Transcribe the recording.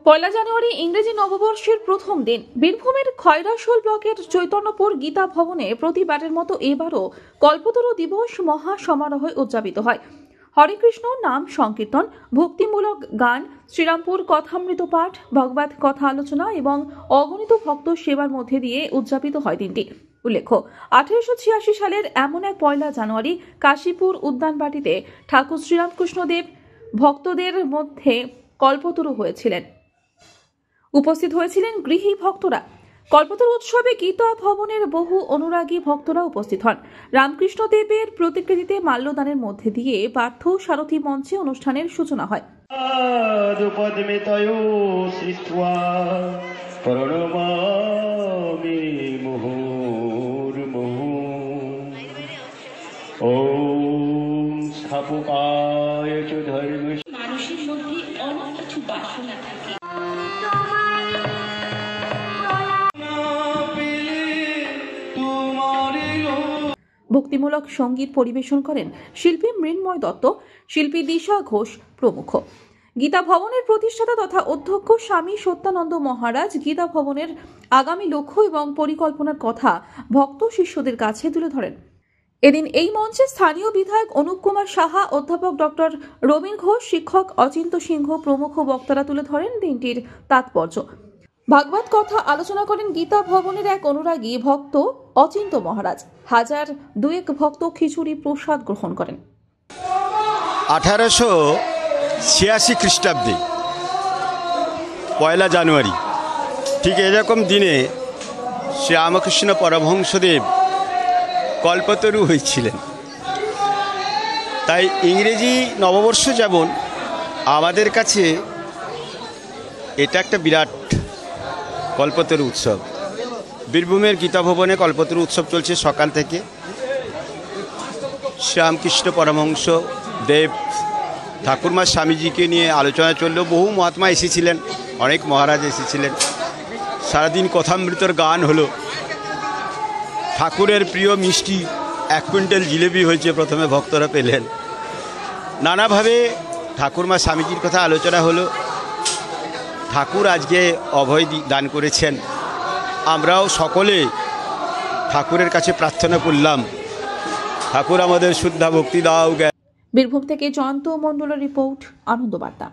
পয়লা জানুয়ারি ইংরেজি নববর্ষের প্রথম দিন বীরভূমের খয়রাশোল ব্লকের চৈতন্যপুর গীতা ভবনে প্রতিবারের মতো এবারও কল্পতরু দিবস মহা সমারোহে উদযাপিত হয়। হরে কৃষ্ণ নাম সংকীর্তন, ভক্তিমূলক গান, শ্রীরামপুর কথামৃত পাঠ, ভগবত কথা আলোচনা এবং অগণিত ভক্ত সেবার মধ্যে দিয়ে উদযাপিত হয় দিনটি। উল্লেখ্য, 1886 সালের এমন এক পয়লা জানুয়ারি কাশীপুর উদ্যানবাটিতে ঠাকুর শ্রীরামকৃষ্ণদেব ভক্তদের মধ্যে কল্পতরু হয়েছিলেন। উপস্থিত হয়েছিলেন গৃহী ভক্তরা। কল্পতরু উৎসবে গীতা ভবনের বহু অনুরাগী ভক্তরা উপস্থিত হন। রামকৃষ্ণদেবের প্রতিকৃতিতে মাল্যদানের মধ্যে দিয়ে পার্থ সারথী মঞ্চে অনুষ্ঠানের সূচনা হয়। মানুষের মধ্যে অনেক কিছু বাসনা থাকে। ভক্তিমূলক সঙ্গীত পরিবেশন করেন শিল্পী মৃন্ময় দত্ত, শিল্পী দিশা ঘোষ প্রমুখ। গীতা ভবনের প্রতিষ্ঠাতা তথা অধ্যক্ষ স্বামী সত্যানন্দ মহারাজ গীতা ভবনের আগামী লক্ষ্য এবং পরিকল্পনার কথা ভক্ত শিষ্যদের কাছে তুলে ধরেন। এদিন এই মঞ্চে স্থানীয় বিধায়ক অনুপ কুমার সাহা, অধ্যাপক ডক্টর রবীন ঘোষ, শিক্ষক অচিন্ত সিংহ প্রমুখ বক্তারা তুলে ধরেন দিনটির তাৎপর্য। ভাগবত কথা আলোচনা করেন গীতা ভবনের এক অনুরাগী ভক্ত অচিন্ত মহারাজ। 1002 ভক্ত খিচুড়ি প্রসাদ গ্রহণ করেন। 1886 খ্রিস্টাব্দে পয়লা জানুয়ারি ঠিক এরকম দিনে শ্রী রামকৃষ্ণ পরমহংসদেব কল্পতরু হয়েছিলেন। তাই ইংরেজি নববর্ষ যেমন আমাদের কাছে এটা একটা বিরাট কল্পতরু উৎসব। বীরভূমের গীতা ভবনে কল্পতরু উৎসব চলছে সকাল থেকে। শ্রীরামকৃষ্ণ পরমহংস দেব ঠাকুরমা স্বামীজিকে নিয়ে আলোচনা চলল। বহু মহাত্মা এসেছিলেন, অনেক মহারাজ এসেছিলেন। সারাদিন কথামৃতর গান হলো। ঠাকুরের প্রিয় মিষ্টি 1 কুইন্টাল জিলেবি হয়েছে, প্রথমে ভক্তরা পেলেন। নানাভাবে ঠাকুরমা স্বামীজির কথা আলোচনা হলো। ঠাকুর আজকে অভয় দান করেছেন। আমরাও সকলে ঠাকুরের কাছে প্রার্থনা করলাম, ঠাকুর আমাদের শুদ্ধা ভক্তি দাও। বীরভূম থেকে জয়ন্ত মণ্ডলের রিপোর্ট, আনন্দবার্তা।